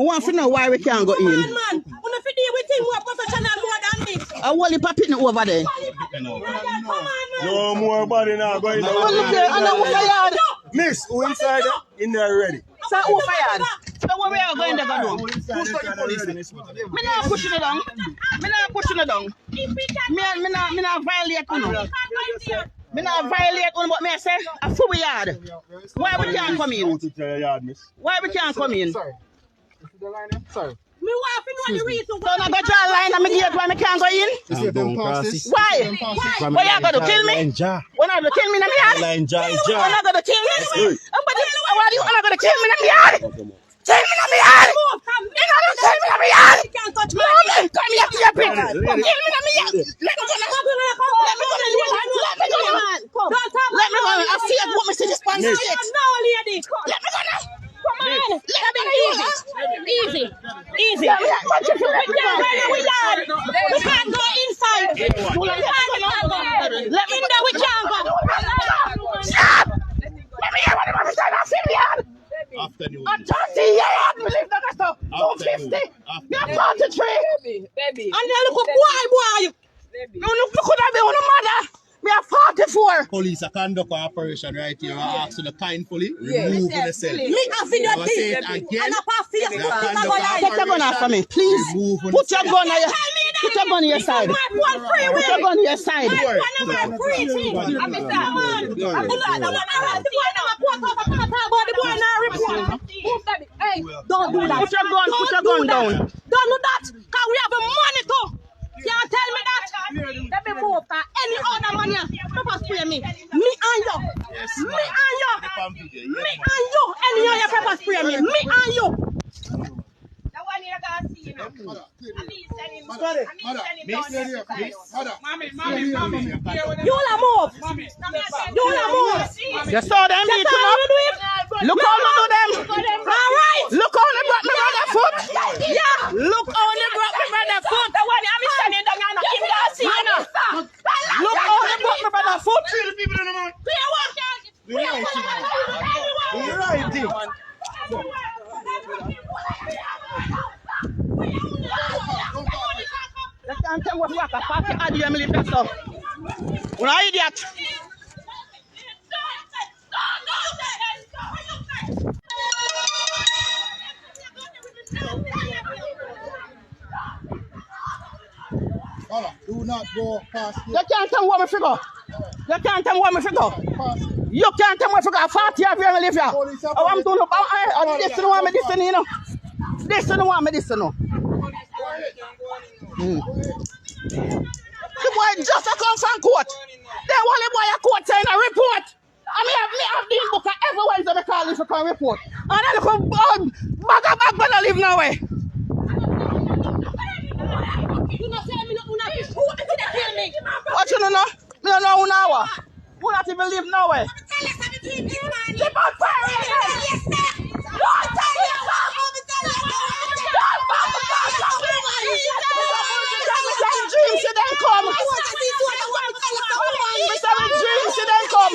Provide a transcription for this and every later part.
want to know why we can't go in. Man, we deal with things more professional more than this. I want you popping over there. No more body now going there. Miss, who inside there? In there already. So who fired? So what we are going to go do? Who's going to police? Me not pushing it down. Me not pushing it down. Me not violate you. Me not violate you, but me say a full yard. Why we can't come in? Why we can't come in? Sorry. Is the line there? Sorry. Me want to know the reason why. So I got your line and me gate why me can't go in? Why? Why you going to kill me? Why not going to kill me in the yard? Why not going to kill me? Why you not going to kill me in the yard? Kill me in the yard! You know you kill me in the yard! You can't touch me! Come here to your pig! Kill me in the yard! Let me go now! Let me go! I see it, what me see this pan straight! No, lady! Let me go now! Come on! Easy! We can't go inside! Let me know we can't go! Stop! Let me hear what I'm saying! I'm in the yard! I'm 30 years, believe that stuff. 250. You're 43. Baby. And then look up, boy. You could have been on a mother. We are 44. Police are conduct an operation right here. I ask you to kindly remove the cell. Me a video again. And a pass here. Take your gun off for me, please. Put your gun on your side. Put your gun on your side. Don't do that. Put your gun down. Don't do that. Because we have a money too. Can't tell me that. Let me move. Any other money, pepper spray me. Me and you. Me and you. Me and you. Any other pepper spray me. Me and you. That one you're going to see, you know. You will move. You will move. You saw them beating up? Look how they do them. All right. Look how they brought me brother foot. Yeah. Look how they brought me brother foot. The one I'm standing down here, I'm not see you now. Look how they brought me brother foot. You're right, Dick. You can't tell what work a party ad you live that stuff. You're an idiot. Do not go past You can't tell me what me figure. You can't tell me what me figure. You can't tell me what me figure. 40 years I live here. Oh, I'm doing this don't want me this you know. This don't want me this you know. The boy just come from court. They want the boy a court saying a report. I have this book every Wednesday they call this a report. And then they come back when I live nowhere. What you know? Me don't know who now. Who not even live nowhere. Keep on firing. Dreams you then come. Mr. Dreams you then come.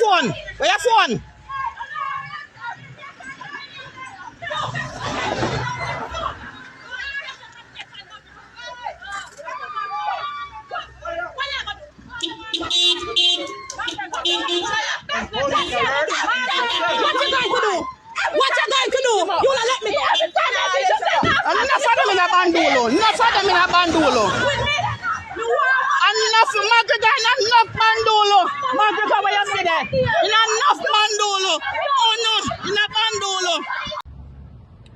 phone? Where your phone? What you going to do? You wanna let me go? Enough of them in a bandulo. Enough of them in a bandulo. Enough Magica, enough bandulo. Magica, where you see that? Enough bandulo. Oh no, in a bandulo.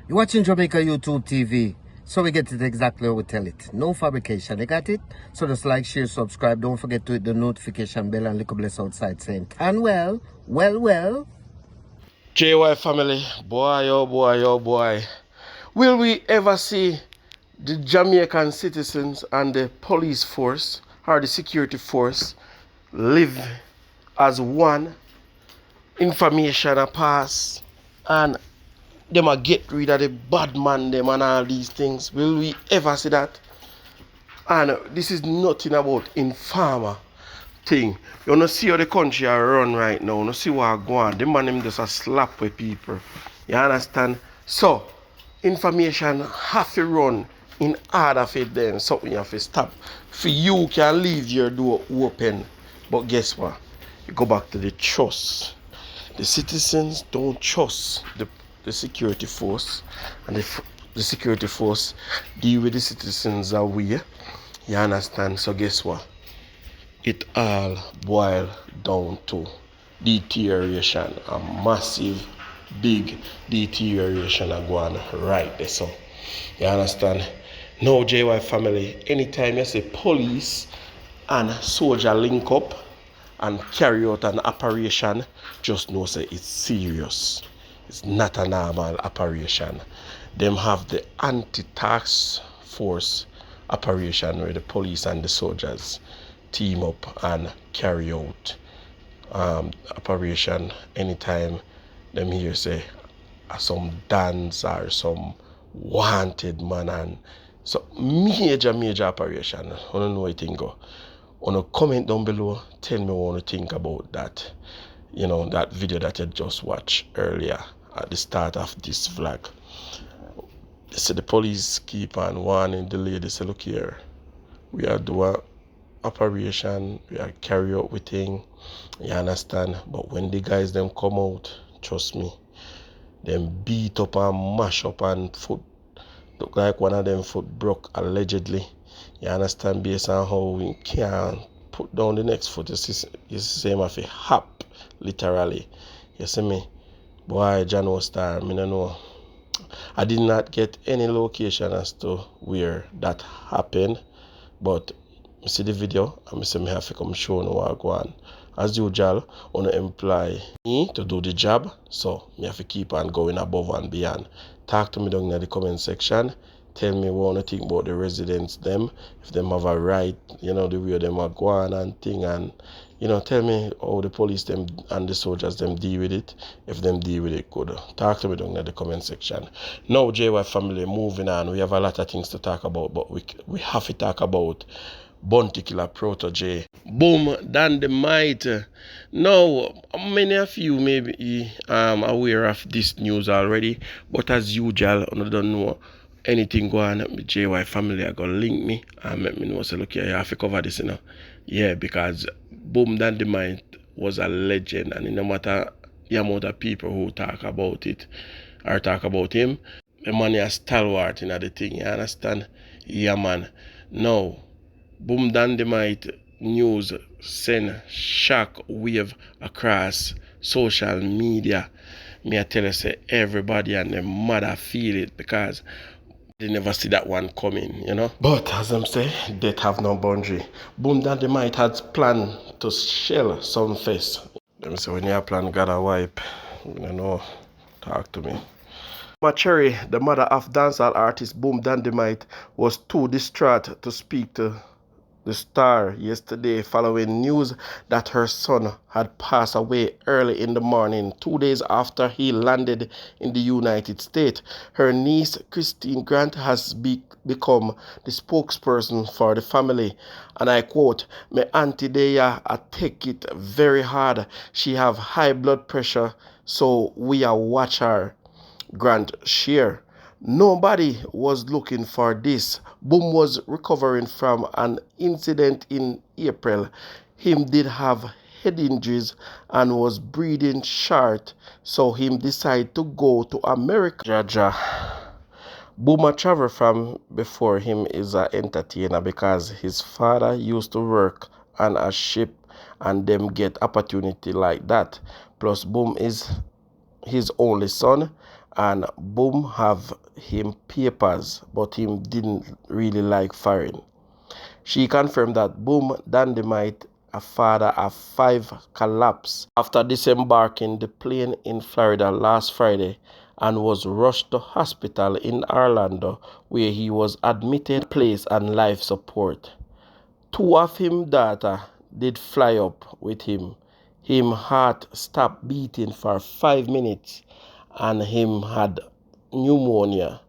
You're watching Jamaica YouTube TV. So we get it exactly how we tell it. No fabrication. You got it? So just like, share, subscribe. Don't forget to hit the notification bell and little bless outside saying, "Can well." JY family, boy, oh boy, oh boy. Will we ever see the Jamaican citizens and the police force or the security force live as one? Information a pass and them a get rid of the bad man them and all these things. Will we ever see that? And this is nothing about informer thing. You don't see how the country are run right now. You don't see what go on. The man them just a slap with people. You understand? So information have to run in order for them. Something you have to stop. For you can leave your door open. But guess what? You go back to the trust. The citizens don't trust the security force, and the security force deal with the citizens away. You understand? So guess what? It all boils down to deterioration, a massive, big deterioration are going right there. So you understand? Now, JY family, anytime you say police and soldier link up and carry out an operation, just know say it's serious. It's not a normal operation. Them have the anti-task force operation where the police and the soldiers team up and carry out operation anytime them here say some dance or some wanted man, and so major operation. I don't know what you think. Wanna comment down below, tell me what you think about that. You know, that video that you just watched earlier at the start of this vlog. So the police keep on warning the lady, say, look here, we are doing operation, we are carry out with thing, you understand? But when the guys them come out, trust me, them beat up and mash up and foot look like one of them foot broke allegedly. You understand? Based on how we can't put down the next foot, it's the same as a hop, literally. You see me? Boy, John Star, I don't know. I did not get any location as to where that happened, but I see the video and I say I have to come show you what go on. As usual, I want to employ me to do the job, so I have to keep on going above and beyond. Talk to me down in the comment section. Tell me what you think about the residents them, if them have a right, you know, the way them are going and thing, and you know, tell me how the police them and the soldiers them deal with it, if them deal with it good. Talk to me down in the comment section. Now, JY family, moving on. We have a lot of things to talk about, but we have to talk about Bounty Killer protege, Boom-Dandimite. Now, many of you may be aware of this news already, but as usual, I don't know anything going on with JY family. I gonna link me and let me know. So look here, you have to cover this, you know. Yeah, because Boom-Dandimite was a legend, and no matter the amount of people who talk about it or talk about him, the man is stalwart in the thing. You understand? Yeah, man. Now, Boom-Dandimite news send shock wave across social media. Me I tell you, say everybody and their mother feel it because they never see that one coming, you know. But as I'm saying, death have no boundary. Boom-Dandimite had planned to shell some face. Let me say, when you plan gotta wipe, you know, talk to me. Cherry, the mother of dancehall artist Boom-Dandimite, was too distraught to speak to the Star yesterday following news that her son had passed away early in the morning, 2 days after he landed in the United States. Her niece, Christine Grant, has become the spokesperson for the family. And I quote, "My auntie Deya, I take it very hard. She have high blood pressure, so we are watch her," Grant shared. "Nobody was looking for this. Boom was recovering from an incident in April. Him did have head injuries and was breathing short, so him decided to go to America." Jaja. Boomer travel from before him is an entertainer because his father used to work on a ship and them get opportunity like that. Plus Boom is his only son and Boom have him papers, but him didn't really like foreign. She confirmed that Boom-Dandimite, a father of 5, collapsed after disembarking the plane in Florida last Friday and was rushed to hospital in Orlando where he was admitted, placed on life support. 2 of him daughter did fly up with him. Him heart stopped beating for 5 minutes and him had pneumonia,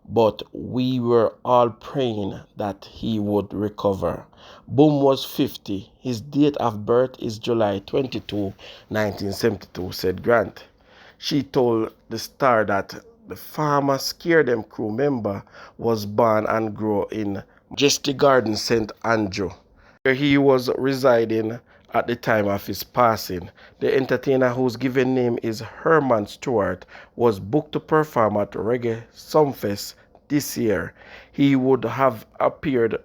but we were all praying that he would recover. Boom was 50. His date of birth is July 22, 1972, said Grant. She told the Star that the former Scare Them crew member was born and grew in Majestic Garden, St. Andrew, where he was residing at the time of his passing. The entertainer, whose given name is Herman Stewart, was booked to perform at Reggae Sumfest this year. He would have appeared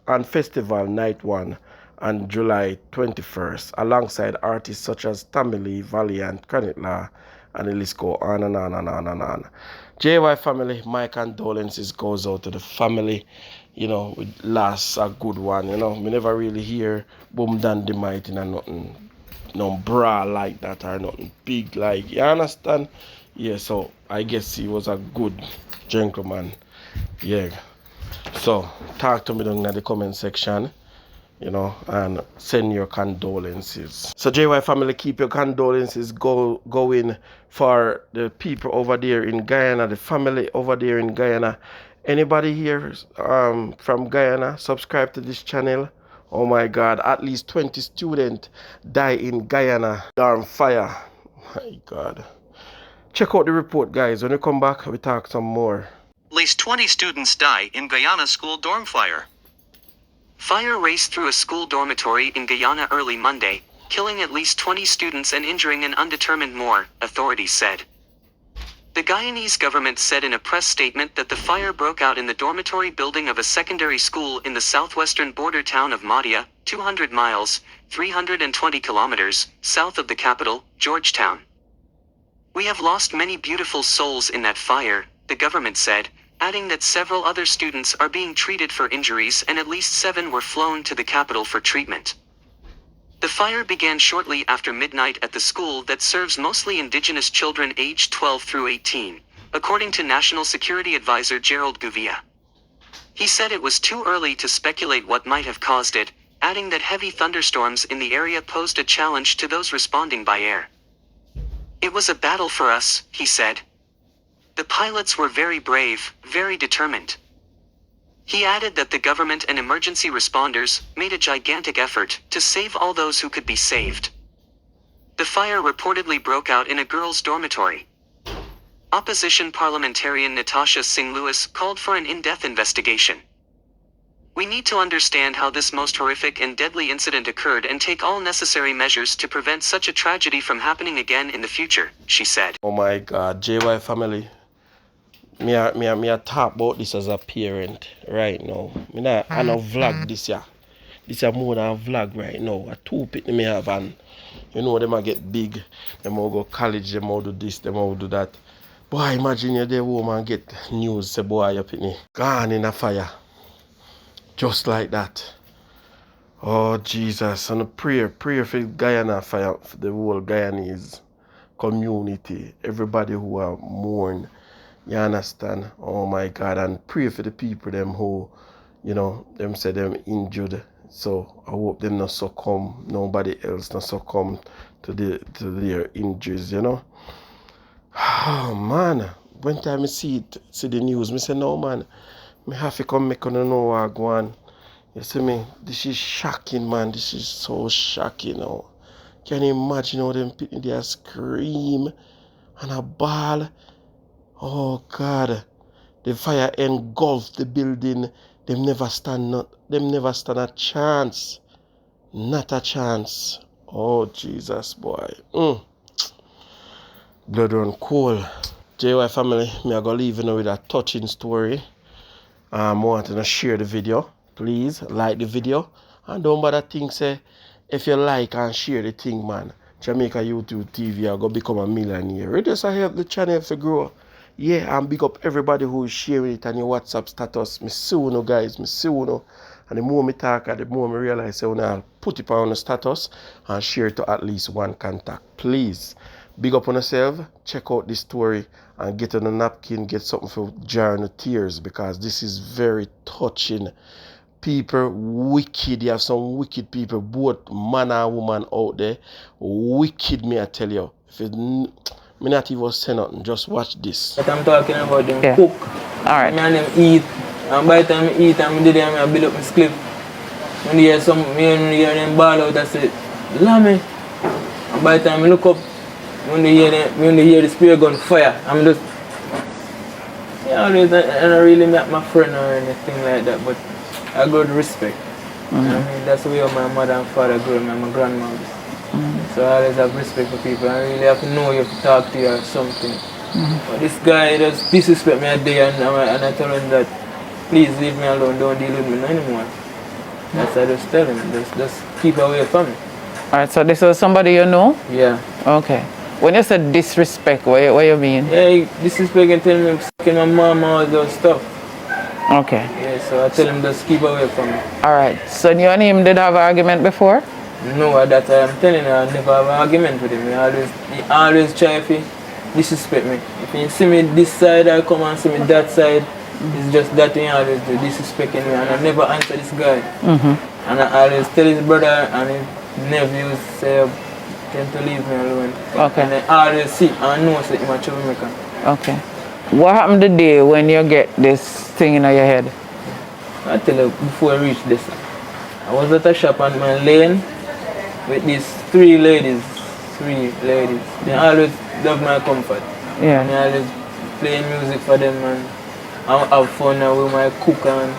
on Festival Night 1 on July 21st, alongside artists such as Tommy Lee, Valiant, Chronic Law, and the list go on and on and on and on. JY family, my condolences goes out to the family. You know, we lost a good one. You know, we never really hear Boom-Dandimite in nothing, no bra like that or nothing big like. You understand? Yeah. So I guess he was a good gentleman. Yeah. So talk to me down in the comment section, you know, and send your condolences. So JY family, keep your condolences going for the people over there in Guyana, the family over there in Guyana. Anybody here from Guyana, subscribe to this channel. Oh my God, at least 20 students die in Guyana dorm fire. My God. Check out the report, guys. When we come back, we talk some more. At least 20 students die in Guyana school dorm fire. Fire raced through a school dormitory in Guyana early Monday, killing at least 20 students and injuring an undetermined more, authorities said. The Guyanese government said in a press statement that the fire broke out in the dormitory building of a secondary school in the southwestern border town of Mahdia, 200 miles, 320 kilometers, south of the capital, Georgetown. "We have lost many beautiful souls in that fire," the government said, adding that several other students are being treated for injuries and at least 7 were flown to the capital for treatment. The fire began shortly after midnight at the school that serves mostly indigenous children aged 12 through 18, according to National Security Advisor Gerald Gouveia. He said it was too early to speculate what might have caused it, adding that heavy thunderstorms in the area posed a challenge to those responding by air. "It was a battle for us," he said. "The pilots were very brave, very determined." He added that the government and emergency responders made a gigantic effort to save all those who could be saved. The fire reportedly broke out in a girls' dormitory. Opposition parliamentarian Natasha Singh Lewis called for an in-depth investigation. "We need to understand how this most horrific and deadly incident occurred and take all necessary measures to prevent such a tragedy from happening again in the future," she said. Oh my God, JY family. Me a talk about this as a parent right now. I no vlog this year. This is more than a vlog right now. A 2 pit me have, and you know them a get big. Them all go college, them all do this, them all do that. Boy, imagine you there home and get news say boy your pitney gone in a fire. Just like that. Oh Jesus. And pray for Guyana fire, for the whole Guyanese community. Everybody who are mourn. You understand? Oh my God. And pray for the people them who, you know, them say them injured So I hope them not succumb, nobody else not succumb to their injuries, you know. Oh man, when time I see the news, I say no man, I have to come make on know what go on. You see me? This is shocking, man. This is so shocking now. Can you imagine how them people there scream and a ball? Oh God. The fire engulfed the building. Them never stand a chance. Not a chance. Oh Jesus boy. Blood run cold. JY family, me I go leave you now with a touching story. I want to share the video. Please like the video. And don't bother think say if you like and share the thing, man. Jamaica YouTube TV I go become a millionaire. It just help the channel to grow. Yeah, and big up everybody who is sharing it on your WhatsApp status. Me see you guys, me see you. And the more me talk, the more me realize I'll put it on the status and share it to at least one contact. Please, big up on yourself, check out this story and get on a napkin, get something for jar the tears because this is very touching. People wicked, you have some wicked people, both man and woman out there. Wicked, me I tell you. If it, me not even say nothing, just watch this. But I'm talking about them cook. Alright. Me and them eat. And by the time I eat, I'm did them, I build up my clip. When you hear them ball out, I say, Lammy. And by the time I look up, when they hear the spear gun fire, I'm just, I don't really met my friend or anything like that, but I got respect. I mean, that's the way my mother and father grew up, and my grandmother. So I always have respect for people. I really have to know you to talk to you or something. But this guy just disrespect me a day and I tell him that please leave me alone, don't deal with me anymore. That's what I just tell him, just keep away from me. Alright, so this was somebody you know? Yeah. Okay. When you said disrespect, what you mean? Yeah, he disrespecting, telling me I'm sucking my mom, all those stuff. Okay. Yeah, so I tell him just keep away from me. Alright, so you and him did have an argument before? No, at that time I'm telling you, I never have an argument with him. He always try to disrespect me. If you see me this side, I come and see me that side. It's just that thing I always do, disrespecting me, and I never answer this guy. And I always tell his brother and his nephews, say, tend to leave me alone. Okay. And I always see and know that I'm a troublemaker. Okay. What happened the day when you get this thing in your head? I tell you, before I reach this, I was at a shop on my lane with these three ladies. They always love my comfort. Yeah. And I always play music for them and I have fun with my cook and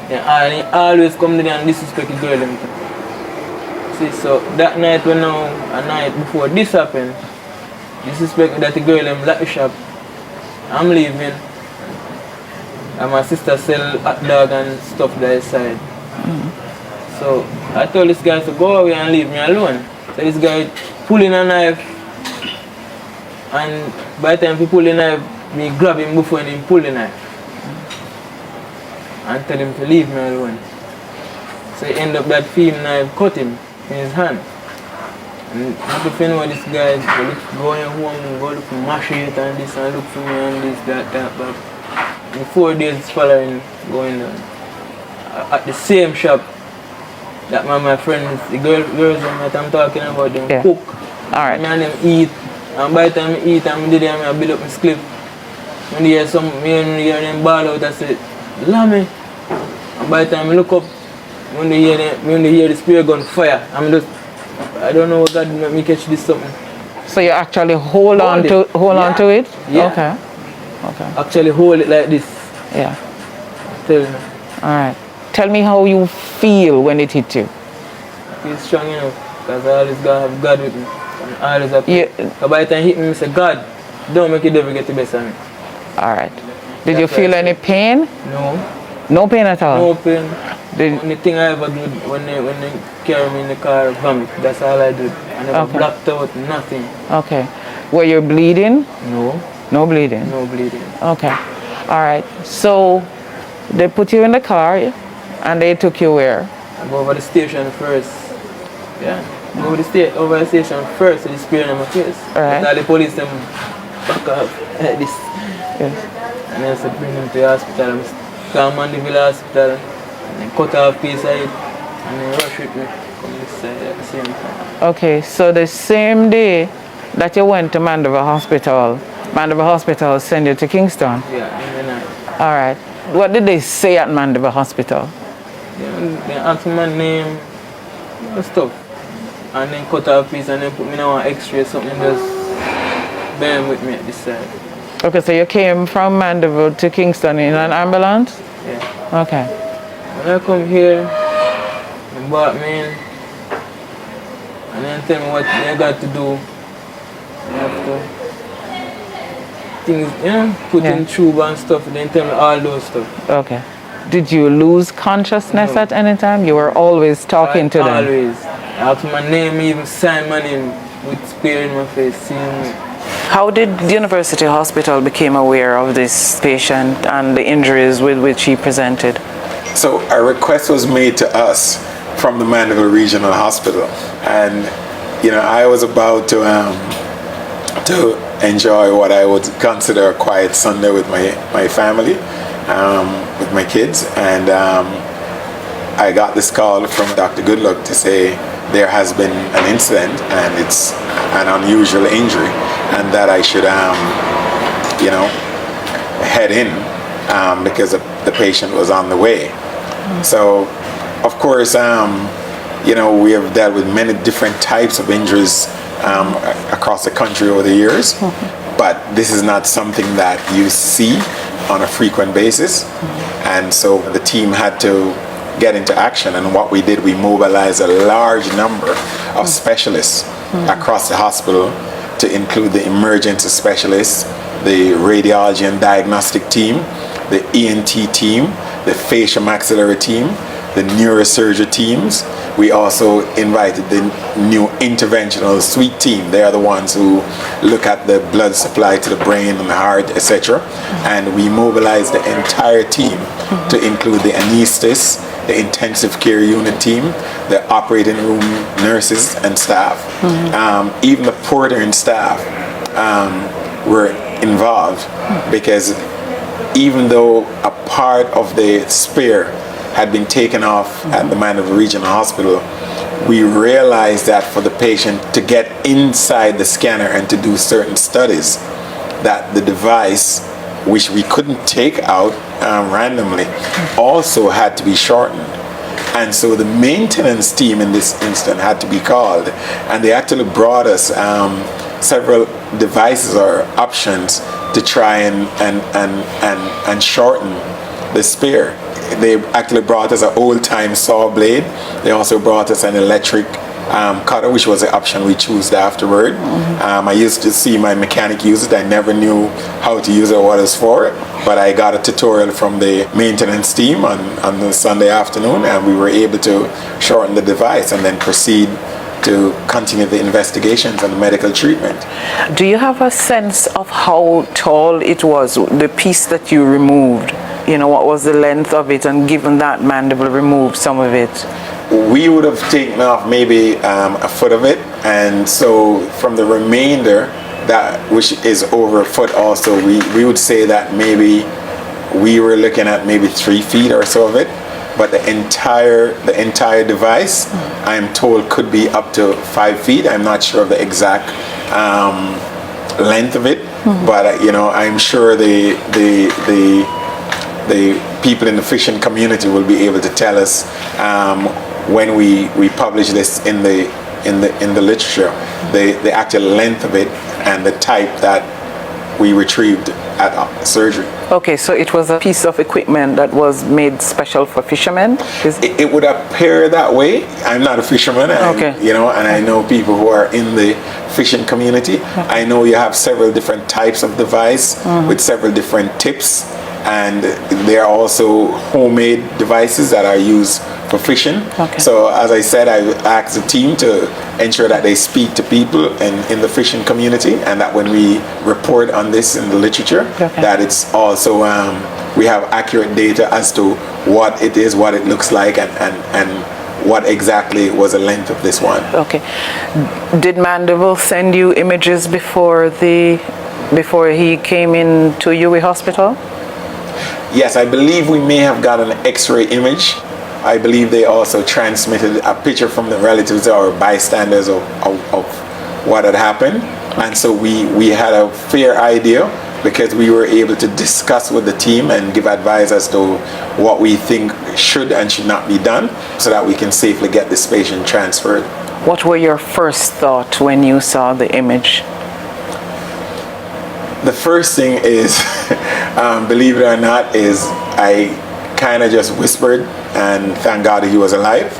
they always come to them and disrespect the girl. See, so that night when now, a night before this happened, disrespect that the girl them at the shop. I'm leaving. And my sister sell hot dog and stuff that side. So I told this guy to go away and leave me alone. So this guy pulling a knife, and by the time he pull the knife, me grab him before he pull the knife. And tell him to leave me alone. So he end up that film knife cut him in his hand. And if you know this guy going home, go look for machete and this and look for me and this, that, but in 4 days following going on. At the same shop that my friends, the girls that I'm talking about, them cook. Alright. Me and them eat. And by the time I eat, I build up my clip. When they hear them ball out, I say, Lammy. And by the time I look up, when they hear the spear gun fire, I don't know what God make me catch this something. So you actually hold on to it? Yeah. Okay. Actually hold it like this. Yeah. Tell me. Alright. Tell me how you feel when it hit you. I feel strong enough because I always have God with me. And I always have so by the time it hit me, I say, God, don't make it ever get the best of me. Alright. Did you feel any pain? No. No pain at all? No pain. The only thing I ever do when they carry me in the car, vomit. That's all I do. I never blacked out, nothing. Okay. Were you bleeding? No. No bleeding? No bleeding. Okay. Alright. So they put you in the car and they took you where? I go over the station first. Yeah. Go over the station first, they spear in my face. Alright. All the police them back up like this. Yes. And then I bring them to the hospital. Come on the villa hospital. And then cut off piece of it, And they rush with me. Come inside at the same time. Okay, so the same day that you went to Mandeville Hospital sent you to Kingston? Yeah, in the night. All right. What did they say at Mandeville Hospital? They asked me my name, and stuff. And then cut off a piece and then put me on an x-ray, something just bam with me at this side. Okay, so you came from Mandeville to Kingston in an ambulance? Yeah. Okay. When I come here, they brought me in and then tell me what they got to do. They have to things, put in tube and stuff, and then tell me all those stuff. Okay. Did you lose consciousness at any time? You were always talking to them? Always. After my name, even sign my name with spear in my face, seeing me. How did the University Hospital become aware of this patient and the injuries with which he presented? So a request was made to us from the Mandeville Regional Hospital, and I was about to enjoy what I would consider a quiet Sunday with my family, with my kids, and I got this call from Dr. Goodluck to say there has been an incident and it's an unusual injury, and that I should head in because the patient was on the way. So of course we have dealt with many different types of injuries across the country over the years, but this is not something that you see on a frequent basis, and so the team had to get into action, and what we did, we mobilized a large number of specialists across the hospital, to include the emergency specialists, the radiology and diagnostic team, the ENT team, the facial maxillary team, the neurosurgery teams. We also invited the new interventional suite team. They are the ones who look at the blood supply to the brain and the heart, etc. And we mobilized the entire team to include the anesthetist, the intensive care unit team, the operating room nurses and staff. Even the porter and staff were involved, because even though a part of the spear had been taken off at the Mandeville Regional Hospital, we realized that for the patient to get inside the scanner and to do certain studies, that the device, which we couldn't take out randomly, also had to be shortened. And so the maintenance team in this instant had to be called, and they actually brought us several devices or options to try and shorten the spear. They actually brought us an old-time saw blade. They also brought us an electric cutter, which was the option we chose afterward. I used to see my mechanic use it. I never knew how to use it or what it was for, but I got a tutorial from the maintenance team on the Sunday afternoon, and we were able to shorten the device and then proceed to continue the investigations and the medical treatment. Do you have a sense of how tall it was, the piece that you removed? What was the length of it, and given that Mandeville removed some of it? We would have taken off maybe a foot of it, and so from the remainder, that which is over a foot also, we would say that maybe we were looking at maybe 3 feet or so of it. But the entire device, I'm told, could be up to 5 feet. I'm not sure of the exact length of it, but I'm sure the people in the fishing community will be able to tell us when we publish this in the literature, the actual length of it and the type that we retrieved at surgery. Okay, so it was a piece of equipment that was made special for fishermen? It would appear that way. I'm not a fisherman, and I know people who are in the fishing community. I know you have several different types of device with several different tips, and there are also homemade devices that are used for fishing. So as I said, I asked the team to ensure that they speak to people in the fishing community, and that when we report on this in the literature, that it's also we have accurate data as to what it is, what it looks like, and what exactly was the length of this one. Okay. Did Mandeville send you images before he came in to UWI Hospital? Yes, I believe we may have got an X-ray image I believe they also transmitted a picture from the relatives or bystanders of what had happened. And so we had a fair idea because we were able to discuss with the team and give advice as to what we think should and should not be done so that we can safely get this patient transferred. What were your first thoughts when you saw the image? The first thing is, believe it or not, is I kind of just whispered and thank God he was alive.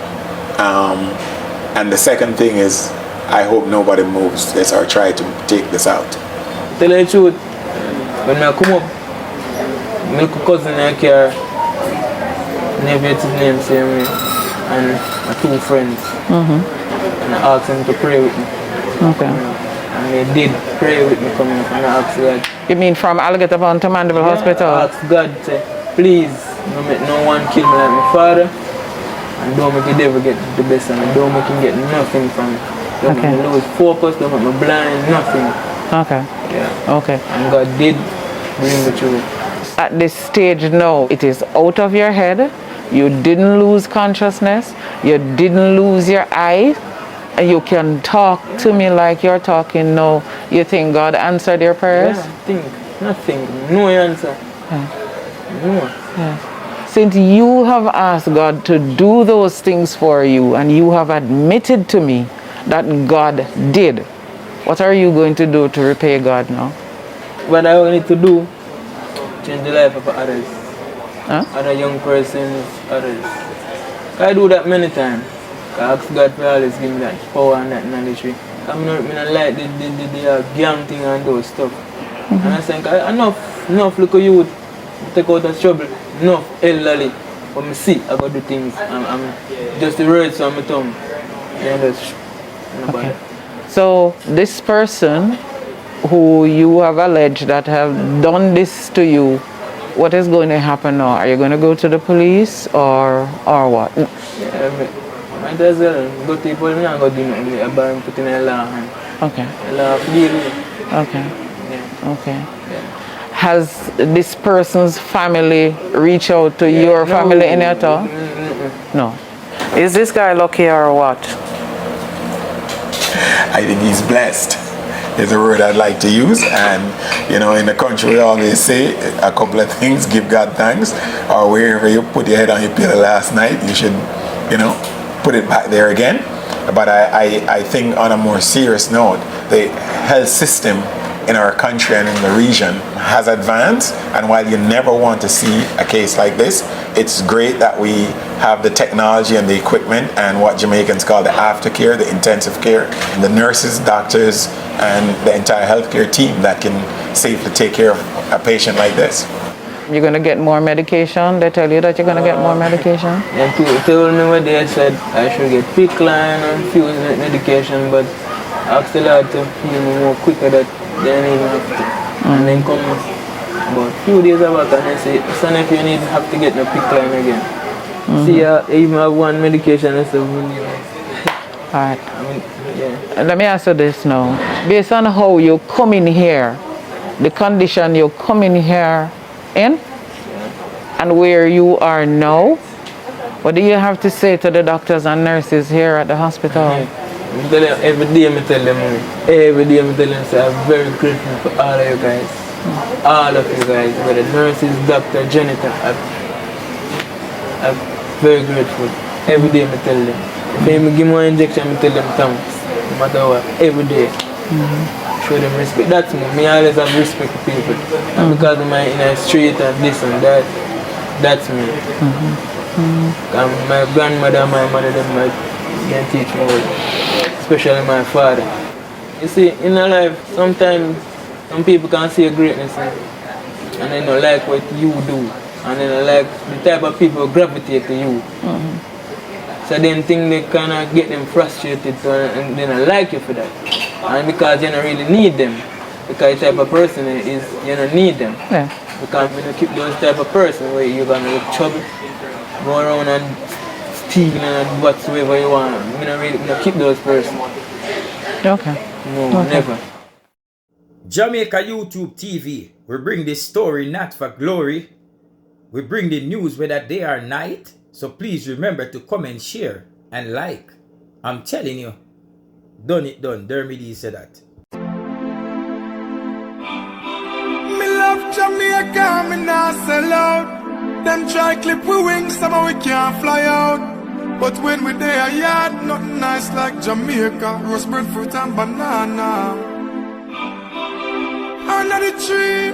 And the second thing is, I hope nobody moves this or try to take this out. Tell you the truth, when I come up, my cousin in car, nephew his name same way, and my 2 friends. And I asked them to pray with me. Okay. And they did pray with me coming up, and I asked God. You mean from Alligator Bound to Mandeville Hospital? I asked God to please don't make no one kill me like my father, and don't make the devil get the best of me, don't make him get nothing from me. Don't make me lose focus, don't make me blind, nothing. Okay. Yeah. Okay. And God did bring me through. At this stage now, it is out of your head. You didn't lose consciousness. You didn't lose your eye. And you can talk to me like you're talking now. You think God answered your prayers? Yeah, nothing. No answer. No. Yeah. Since you have asked God to do those things for you and you have admitted to me that God did, what are you going to do to repay God now? What I need to do, change the life of others. Huh? Other young persons, others. I do that many times. I ask God to always give me that power and that knowledge. I don't like the gang thing and those stuff. And I think enough look at youth take out of trouble, enough elderly. When I see I got the things, I'm just the words on my tongue. And that's nobody. So this person who you have alleged that have done this to you, what is going to happen now? Are you going to go to the police or what? Yeah, might as well go to the police and go do nothing. I buy him put in a law hand. Okay. A law deal with it. Okay. Yeah. Okay. Yeah. Has this person's family reached out to your family in at all? No. Is this guy lucky or what? I think he's blessed is a word I'd like to use. And you know, in the country we always say a couple of things: give God thanks, or wherever you put your head on your pillow last night, you should, you know, put it back there again. But I think on a more serious note, the health system in our country and in the region has advanced, and while you never want to see a case like this, it's great that we have the technology and the equipment and what Jamaicans call the aftercare, the intensive care, the nurses, doctors, and the entire healthcare team that can safely take care of a patient like this. You're going to get more medication? They tell you that you're going to get more medication? Yeah, people told me what they said I should get pickline and fuse medication, but I asked the Lord to heal me more quicker that they didn't even have to. And then come about a few days back and they say, son, if you have to get no pickline again. See, I even have one medication and stuff. Alright. Yeah. Let me answer this now. Based on how you come in here, the condition you come in here in, and where you are now, what do you have to say to the doctors and nurses here at the hospital? Every day I tell them, say I'm very grateful for all of you guys. All of you guys, whether nurses, doctor, janitor, I'm very grateful. Every day I tell them. If they give me one injection, I tell them thanks. No matter what, every day. Show them respect. That's me. I always have respect for people. And because of my inner street and this and that, that's me. And my grandmother and my mother, them can teach me well. Especially my father. You see, in our life, sometimes some people can see your greatness and they don't like what you do. And they don't like the type of people gravitate to you. So then think they kind of get them frustrated and they don't like you for that. And because you don't really need them. Because the type of person is, you don't need them. Yeah. Because when you keep those type of person where you're going to look trouble, go around and steal and whatsoever you want. You don't really keep those person. Okay. No, never. Jamaica YouTube TV, we bring this story not for glory. We bring the news whether day or night. So please remember to comment, share, and like. I'm telling you, done it done. Dermody said that. Me love Jamaica, me not sell out. Them try clip we wings, somehow we can't fly out. But when we there a yard, nothing nice like Jamaica. Roast bread, fruit and banana. Under the tree,